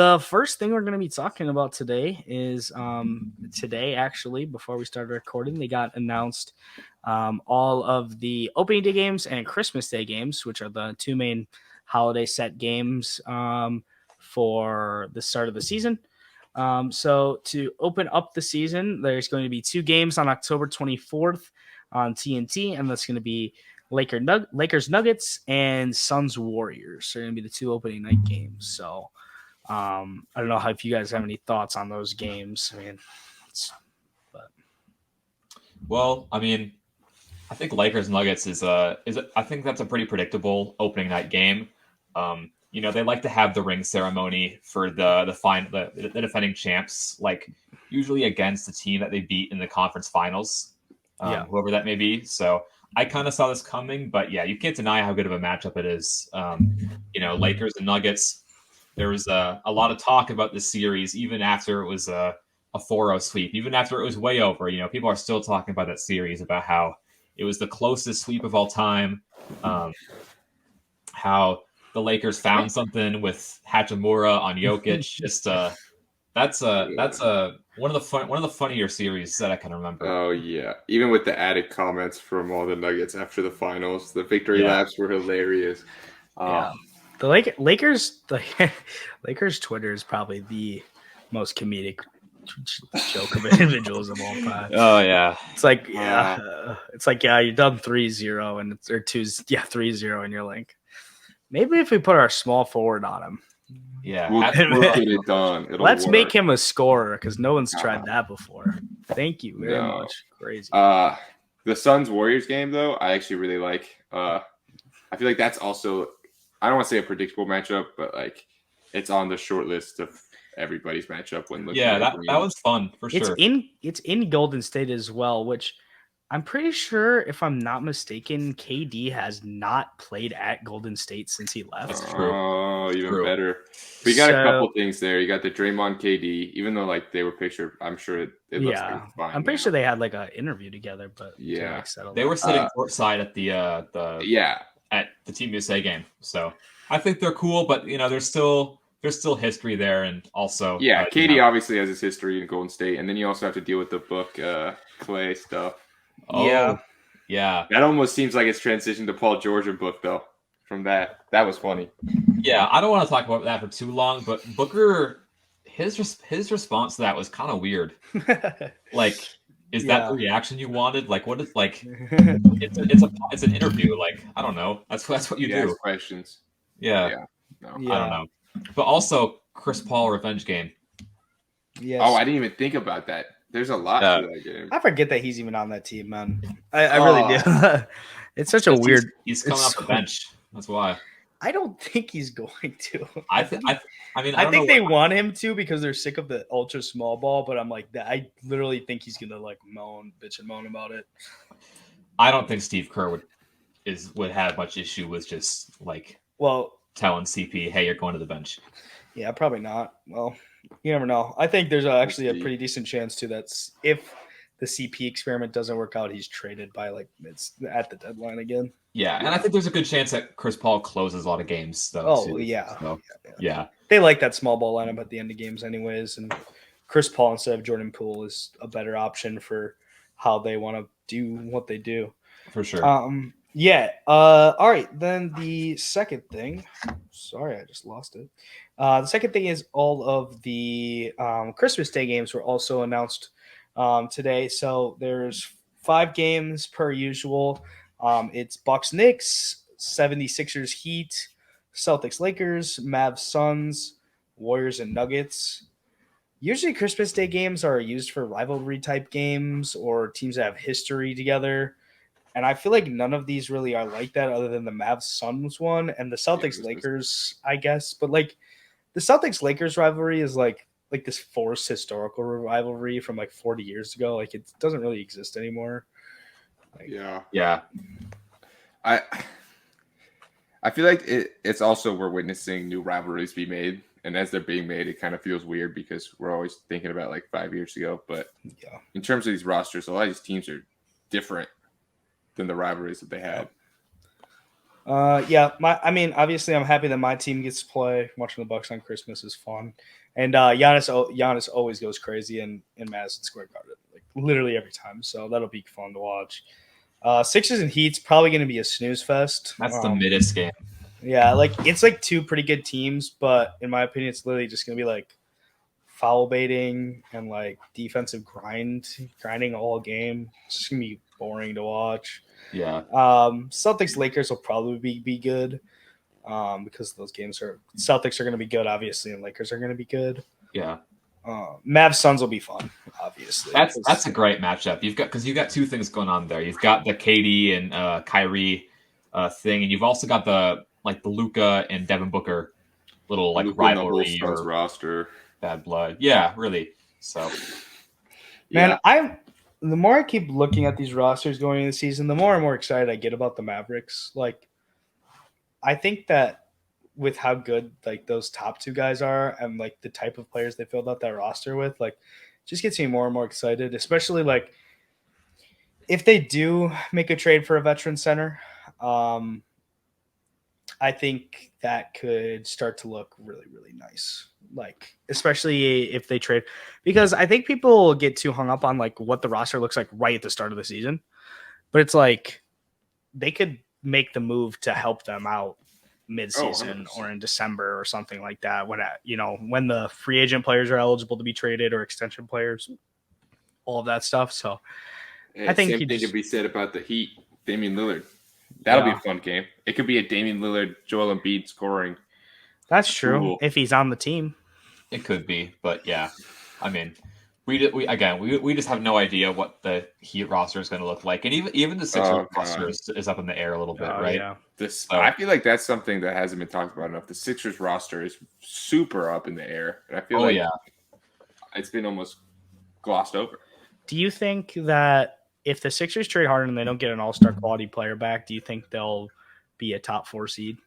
The first thing we're going to be talking about today is today, actually, before we started recording, they got announced all of the opening day games and Christmas Day games, which are the two main holiday set games for the start of the season. So to open up the season, there's going to be two games on October 24th on TNT, and that's going to be Lakers Nuggets and Suns Warriors. They're going to be the two opening night games. So I don't know if you guys have any thoughts on those games. I mean, Well, I mean, I think Lakers Nuggets I think that's a pretty predictable opening night game. They like to have the ring ceremony for the defending champs, like usually against the team that they beat in the conference finals, whoever that may be. So I kind of saw this coming, but yeah, you can't deny how good of a matchup it is. Lakers and Nuggets. There was a lot of talk about this series, even after it was a 4-0 sweep, even after it was way over. People are still talking about that series, about how it was the closest sweep of all time. How the Lakers found something with Hachimura on Jokic. Just that's one of the funnier series that I can remember. Oh yeah, even with the added comments from all the Nuggets after the finals, the victory laps were hilarious. Yeah, the Lakers Twitter is probably the most comedic joke of individuals of all time. Oh yeah, it's like you're done 3-0 and or 3-0 and you're like, maybe if we put our small forward on him, we'll get it done. Let's make him a scorer because no one's tried that before. Thank you very much. Crazy. The Suns Warriors game though, I actually really like. I feel like that's also, I don't want to say a predictable matchup, but like it's on the short list of everybody's matchup when looking. Yeah, that was fun for sure. It's in Golden State as well, which I'm pretty sure, if I'm not mistaken, KD has not played at Golden State since he left. That's true. Oh, even better. But you got a couple things there. You got the Draymond KD, even though like they were pictured, I'm sure it looks like fine. I'm pretty sure they had like an interview together, but they were sitting courtside at at the Team USA game. So I think they're cool, but there's still history there, and also KD obviously has his history in Golden State, and then you also have to deal with the Book Clay stuff. Yeah. That almost seems like it's transitioned to Paul George and Book though. From that was funny. Yeah, I don't want to talk about that for too long, but Booker, his response to that was kind of weird. Like, is that the reaction you wanted? Like, what is like? It's an interview. Like, I don't know. That's what you do. Ask questions. Yeah. I don't know. But also, Chris Paul revenge game. Yes. Oh, I didn't even think about that. There's a lot to that game. I forget that he's even on that team, man. I really do. It's such a weird. He's coming off the bench. That's why. I don't think he's going to. I think they want him to because they're sick of the ultra small ball. But I'm like, I literally think he's gonna like bitch and moan about it. I don't think Steve Kerr would have much issue with just like telling CP, hey, you're going to the bench. Yeah, probably not. Well, you never know. I think there's actually a pretty decent chance too that if the CP experiment doesn't work out, he's traded by it's at the deadline again. Yeah, and I think there's a good chance that Chris Paul closes a lot of games though. Oh, too. Yeah. So, yeah. They like that small ball lineup at the end of games anyways, and Chris Paul instead of Jordan Poole is a better option for how they want to do what they do. For sure. All right, then the second thing. Sorry, I just lost it. The second thing is all of the Christmas Day games were also announced today. So there's 5 games per usual. It's Bucks Knicks, 76ers Heat, Celtics Lakers, Mavs Suns, Warriors and Nuggets. Usually Christmas Day games are used for rivalry type games or teams that have history together. And I feel like none of these really are like that other than the Mavs Suns one and the Celtics Lakers, I guess. But like the Celtics Lakers rivalry is like this forced historical rivalry from like 40 years ago. Like it doesn't really exist anymore. Yeah. I feel like it's also we're witnessing new rivalries be made. And as they're being made, it kind of feels weird because we're always thinking about like 5 years ago. But in terms of these rosters, a lot of these teams are different than the rivalries that they had. Yeah, obviously, I'm happy that my team gets to play. Watching the Bucks on Christmas is fun, and Giannis always goes crazy in Madison Square Garden, like literally every time. So that'll be fun to watch. Sixers and Heat's probably going to be a snooze fest. That's the middest game. Yeah, like it's like two pretty good teams, but in my opinion, it's literally just going to be like foul baiting and like defensive grinding all game. It's just going to be boring to watch. Yeah. Celtics Lakers will probably be good because those games are Celtics are going to be good, obviously, and Lakers are going to be good. Yeah. Mavs Suns will be fun, obviously. That's a great matchup. You've got two things going on there. You've got the KD and Kyrie thing, and you've also got the Luka and Devin Booker little like Luka rivalry or roster. Bad blood. Yeah, really. So, man, the more I keep looking at these rosters going into the season, the more and more excited I get about the Mavericks. Like, I think that with how good like those top two guys are and like the type of players they filled out that roster with, like, just gets me more and more excited. Especially like if they do make a trade for a veteran center, I think that could start to look really, really nice. Like, especially if they trade, because I think people get too hung up on like what the roster looks like right at the start of the season, but it's like they could make the move to help them out mid-season or in December or something like that. When the free agent players are eligible to be traded or extension players, all of that stuff. So I think same thing could be said about the Heat. Damian Lillard. That'll be a fun game. It could be a Damian Lillard, Joel Embiid scoring. That's true. If he's on the team, it could be. But yeah, I mean, we just have no idea what the Heat roster is going to look like, and even the Sixers roster is up in the air a little bit, right? Yeah. I feel like that's something that hasn't been talked about enough. The Sixers roster is super up in the air, and I feel it's been almost glossed over. Do you think that if the Sixers trade Harden and they don't get an all-star quality player back, do you think they'll be a top 4 seed?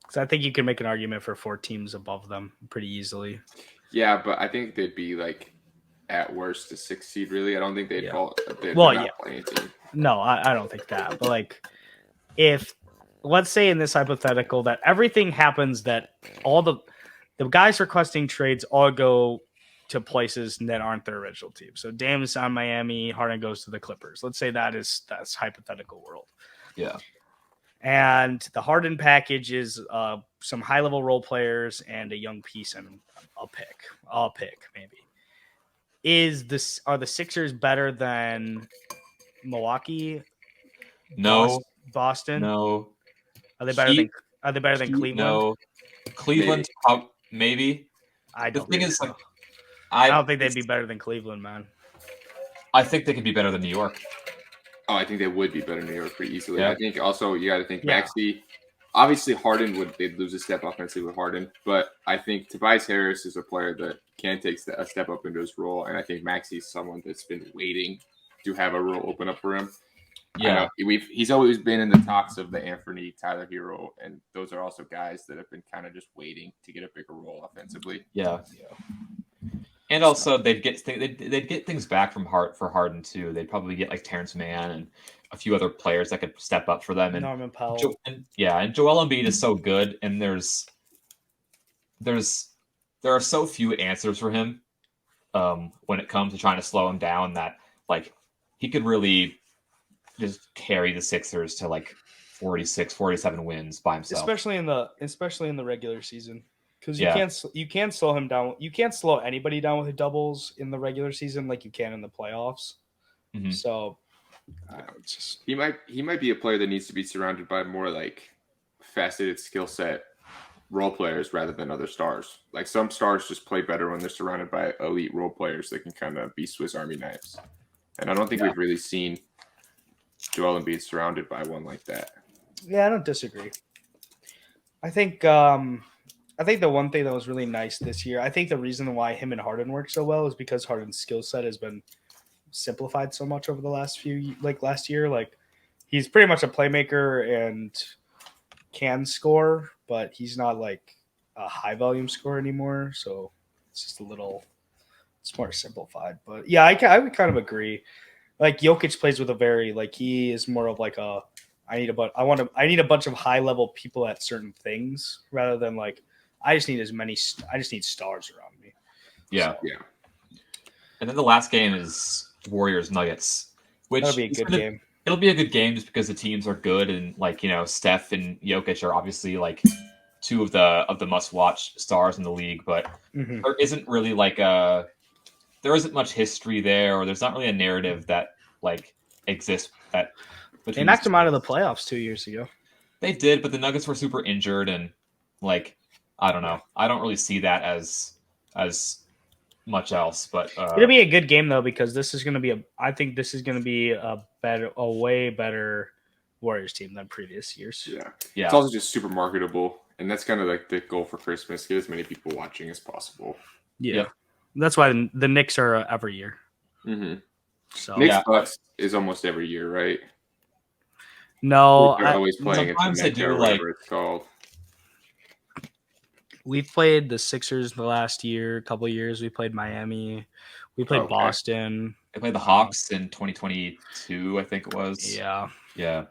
Because I think you can make an argument for 4 teams above them pretty easily. Yeah, but I think they'd be like at worst a 6 seed. Really, I don't think they'd fall. They're not playing a team. No, I don't think that. But like, if let's say in this hypothetical that everything happens, that all the guys requesting trades all go to places that aren't their original team. So Dame's on Miami, Harden goes to the Clippers. Let's say that's hypothetical world. Yeah. And the Harden package is some high-level role players and a young piece and a pick maybe. Are the Sixers better than Milwaukee? No. Boston? No. Are they better than Cleveland? No. Cleveland maybe. I don't think they'd be better than Cleveland, man. I think they could be better than New York. Oh, I think they would be better than New York pretty easily. Yeah. I think also you got to think Maxey. Obviously, they'd lose a step offensively with Harden, but I think Tobias Harris is a player that can take a step up into his role, and I think Maxey's someone that's been waiting to have a role open up for him. Yeah, he's always been in the talks of the Anthony Tyler Hero, and those are also guys that have been kind of just waiting to get a bigger role offensively. Yeah. And also, they'd get things back from Harden too. They'd probably get like Terrence Mann and a few other players that could step up for them. And Norman Powell. And Joel Embiid is so good, and there are so few answers for him when it comes to trying to slow him down that like he could really just carry the Sixers to like 46, 47 wins by himself. Especially in the regular season. Because you can't slow him down. You can't slow anybody down with doubles in the regular season like you can in the playoffs. Mm-hmm. So he might be a player that needs to be surrounded by more like faceted skill set role players rather than other stars. Like some stars just play better when they're surrounded by elite role players that can kind of be Swiss Army knives. And I don't think we've really seen Joel Embiid surrounded by one like that. Yeah, I don't disagree. I think the one thing that was really nice this year, I think the reason why him and Harden work so well is because Harden's skill set has been simplified so much over the last year. Like he's pretty much a playmaker and can score, but he's not like a high volume scorer anymore. So it's just a little It's more simplified, but yeah, I would kind of agree. Like Jokic plays with a very like he is more of like a I need a bunch of high level people at certain things rather than like I just need stars around me. Yeah. So, Yeah. And then the last game is Warriors Nuggets, which that'll be a good game. It'll be a good game just because the teams are good and like Steph and Jokic are obviously like two of the must watch stars in the league, but Mm-hmm. there isn't really like there isn't much history there, or there's not really a narrative that like exists that They between knocked these him out of the teams. playoffs 2 years ago. They did, but the Nuggets were super injured and like I don't know. I don't really see that as much else, but It'll be a good game though because this is going to be I think this is going to be a way better Warriors team than previous years. Yeah. yeah. It's also just super marketable, and that's kind of like the goal for Christmas: get as many people watching as possible. Yeah, Yep. That's why the Knicks are every year. Mm-hmm. So Knicks Yeah. Bucks is almost every year, right? no, They're always playing at the sometimes they Mecca do, or whatever it's called. we've played the Sixers the last year, a couple of years. We played Miami, we played Okay. Boston. They played the Hawks in 2022, I think it was. Yeah, Yeah.